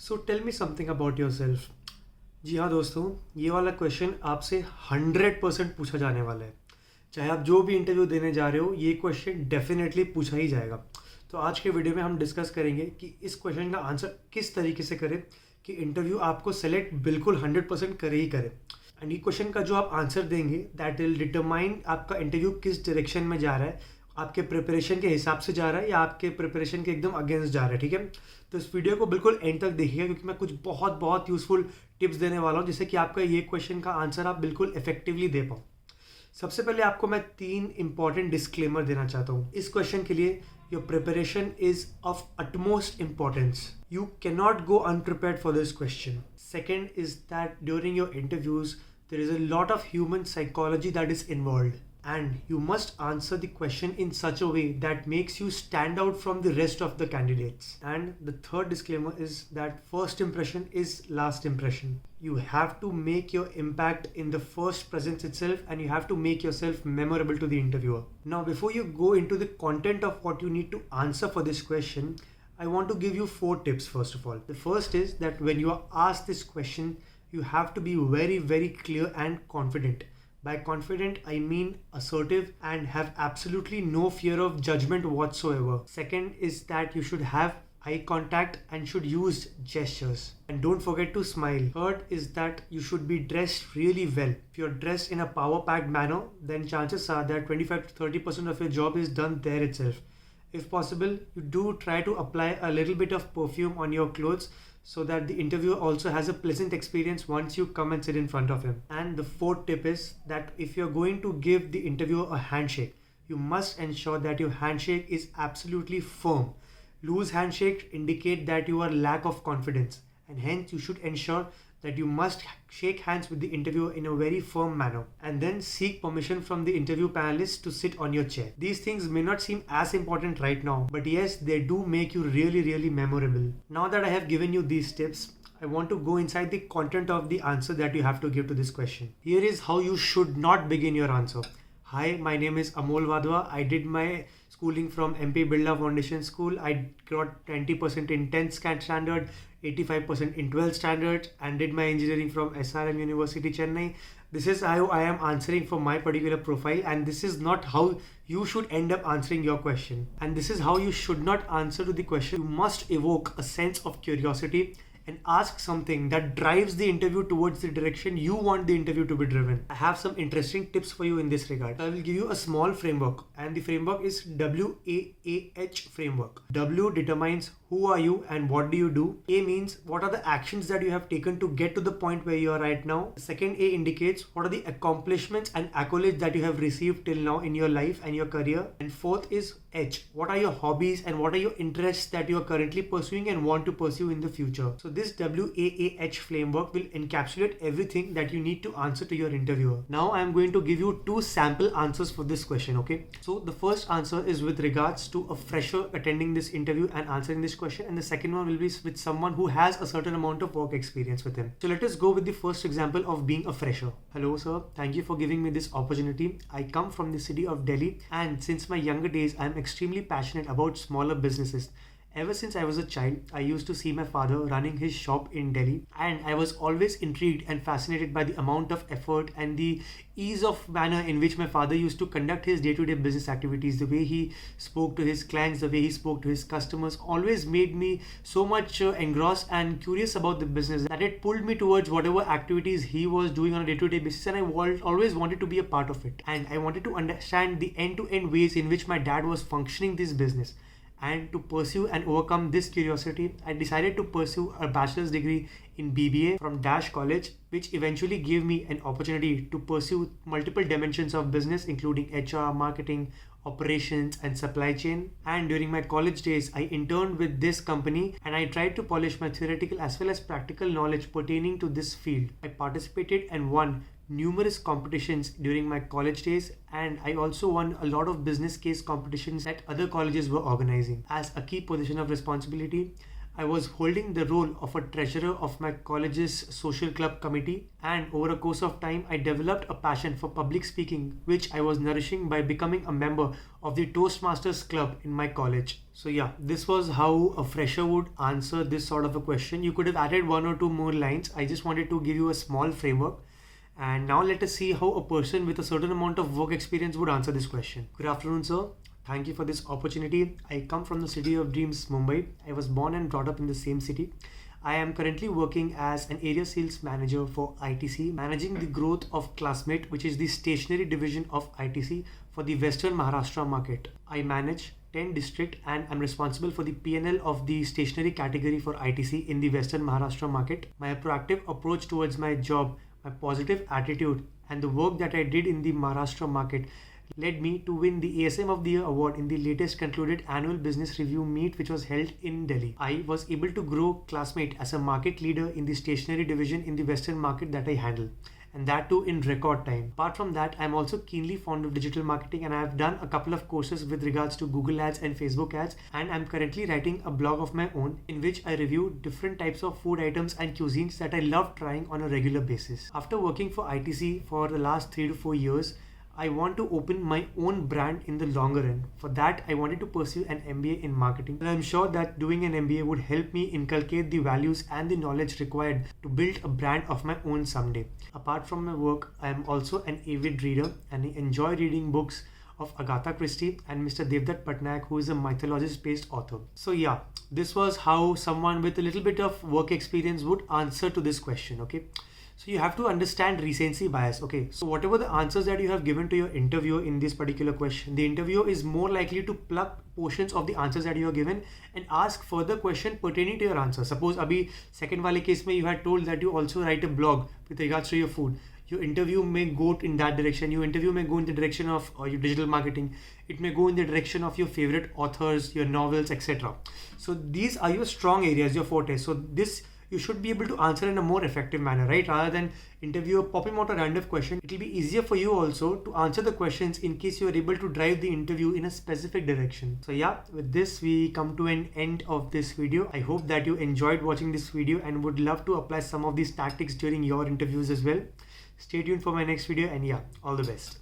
So tell me something about yourself. जी हाँ दोस्तों, ये वाला क्वेश्चन आपसे 100% पूछा जाने वाला है। चाहे आप जो भी इंटरव्यू देने जा रहे हो, ये क्वेश्चन डेफिनेटली पूछा ही जाएगा। तो आज के वीडियो में हम डिस्कस करेंगे कि इस क्वेश्चन का आंसर किस तरीके से करें कि इंटरव्यू आपको सेलेक्ट बिल्कुल 100% करे ही करे। एंड ये क्वेश्चन का जो आप आंसर देंगे दैट विल डिटरमाइन आपका इंटरव्यू किस डायरेक्शन में जा रहा है, आपके प्रिपरेशन के हिसाब से जा रहा है या आपके प्रिपरेशन के एकदम अगेंस्ट जा रहा है। ठीक है, तो इस वीडियो को बिल्कुल एंड तक देखिएगा क्योंकि मैं कुछ बहुत बहुत यूजफुल टिप्स देने वाला हूँ जिससे कि आपका ये क्वेश्चन का आंसर आप बिल्कुल इफेक्टिवली दे पाओ। सबसे पहले आपको मैं 3 इंपॉर्टेंट डिस्क्लेमर देना चाहता हूँ इस क्वेश्चन के लिए। Your preparation is of utmost importance. You cannot go unprepared for this question. Second is that during your interviews, there is a lot of human psychology that is involved, and you must answer the question in such a way that makes you stand out from the rest of the candidates. And the third disclaimer is that first impression is last impression. You have to make your impact in the first presence itself, and you have to make yourself memorable to the interviewer. Now, before you go into the content of what you need to answer for this question, I want to give you 4 tips first of all. The first is that when you are asked this question, you have to be very, very clear and confident. By confident, I mean assertive and have absolutely no fear of judgment whatsoever. Second is that you should have eye contact and should use gestures. And don't forget to smile. Third is that you should be dressed really well. If you're dressed in a power-packed manner, then chances are that 25 to 30% of your job is done there itself. If possible, you do try to apply a little bit of perfume on your clothes so that the interviewer also has a pleasant experience once you come and sit in front of him. And the fourth tip is that if you're going to give the interviewer a handshake, you must ensure that your handshake is absolutely firm. Loose handshakes indicate that you are lack of confidence, and hence you should ensure that you must shake hands with the interviewer in a very firm manner and then seek permission from the interview panelists to sit on your chair. These things may not seem as important right now, but yes, they do make you really, really memorable. Now that I have given you these tips, I want to go inside the content of the answer that you have to give to this question. Here is how you should not begin your answer. Hi, my name is Amol Wadhwa. I did my schooling from MP Birla Foundation School. I got 90% in 10th standard, 85% in 12th standard, and did my engineering from SRM University, Chennai. This is how I am answering for my particular profile, and this is not how you should end up answering your question. And this is how you should not answer to the question. You must evoke a sense of curiosity and ask something that drives the interview towards the direction you want the interview to be driven. I have some interesting tips for you in this regard. I will give you a small framework, and the framework is WAAH framework. W determines who are you and what do you do. A means what are the actions that you have taken to get to the point where you are right now. Second A indicates what are the accomplishments and accolades that you have received till now in your life and your career. And fourth is H. What are your hobbies and what are your interests that you are currently pursuing and want to pursue in the future. So this WAAH framework will encapsulate everything that you need to answer to your interviewer. Now I am going to give you 2 sample answers for this question, okay? So the first answer is with regards to a fresher attending this interview and answering this question, and the second one will be with someone who has a certain amount of work experience with him. So let us go with the first example of being a fresher. Hello sir, thank you for giving me this opportunity. I come from the city of Delhi, and since my younger days I am extremely passionate about smaller businesses. Ever since I was a child, I used to see my father running his shop in Delhi, and I was always intrigued and fascinated by the amount of effort and the ease of manner in which my father used to conduct his day-to-day business activities. The way he spoke to his clients, the way he spoke to his customers always made me so much engrossed and curious about the business that it pulled me towards whatever activities he was doing on a day-to-day basis, and I always wanted to be a part of it. And I wanted to understand the end-to-end ways in which my dad was functioning this business. And to pursue and overcome this curiosity, I decided to pursue a bachelor's degree in BBA from Dash College, which eventually gave me an opportunity to pursue multiple dimensions of business, including HR, marketing, operations, and supply chain. And during my college days, I interned with this company and I tried to polish my theoretical as well as practical knowledge pertaining to this field. I participated and won numerous competitions during my college days, and I also won a lot of business case competitions that other colleges were organizing. As a key position of responsibility, I was holding the role of a treasurer of my college's social club committee, and over a course of time, I developed a passion for public speaking, which I was nourishing by becoming a member of the Toastmasters Club in my college. So, yeah, this was how a fresher would answer this sort of a question. You could have added one or two more lines. I just wanted to give you a small framework. And now let us see how a person with a certain amount of work experience would answer this question. Good afternoon, sir. Thank you for this opportunity. I come from the city of dreams, Mumbai. I was born and brought up in the same city. I am currently working as an area sales manager for ITC, managing the growth of Classmate, which is the stationery division of ITC for the Western Maharashtra market. I manage 10 district and I'm responsible for the PNL of the stationery category for ITC in the Western Maharashtra market. My proactive approach towards my job, my positive attitude, and the work that I did in the Maharashtra market led me to win the ASM of the Year award in the latest concluded annual business review meet, which was held in Delhi. I was able to grow Classmate as a market leader in the stationery division in the Western market that I handle, and that too in record time. Apart from that, I'm also keenly fond of digital marketing, and I've done a couple of courses with regards to Google Ads and Facebook Ads, and I'm currently writing a blog of my own in which I review different types of food items and cuisines that I love trying on a regular basis. After working for ITC for the last 3 to 4 years, I want to open my own brand in the longer run. For that, I wanted to pursue an MBA in marketing. And I'm sure that doing an MBA would help me inculcate the values and the knowledge required to build a brand of my own someday. Apart from my work, I am also an avid reader and I enjoy reading books of Agatha Christie and Mr. Devdutt Patnaik, who is a mythologist-based author. So yeah, this was how someone with a little bit of work experience would answer to this question, okay? So you have to understand recency bias. Okay, so whatever the answers that you have given to your interviewer in this particular question, the interviewer is more likely to pluck portions of the answers that you have given and ask further question pertaining to your answer. Suppose abhi second wale case mein you had told that you also write a blog with regards to your food. Your interview may go in that direction. Your interview may go in the direction of your digital marketing. It may go in the direction of your favorite authors, your novels, etc. So these are your strong areas, your forte. So this you should be able to answer in a more effective manner, right? Rather than interviewer popping out a random question, it will be easier for you also to answer the questions in case you are able to drive the interview in a specific direction. So yeah, with this we come to an end of this video. I hope that you enjoyed watching this video and would love to apply some of these tactics during your interviews as well. Stay tuned for my next video, and yeah, all the best.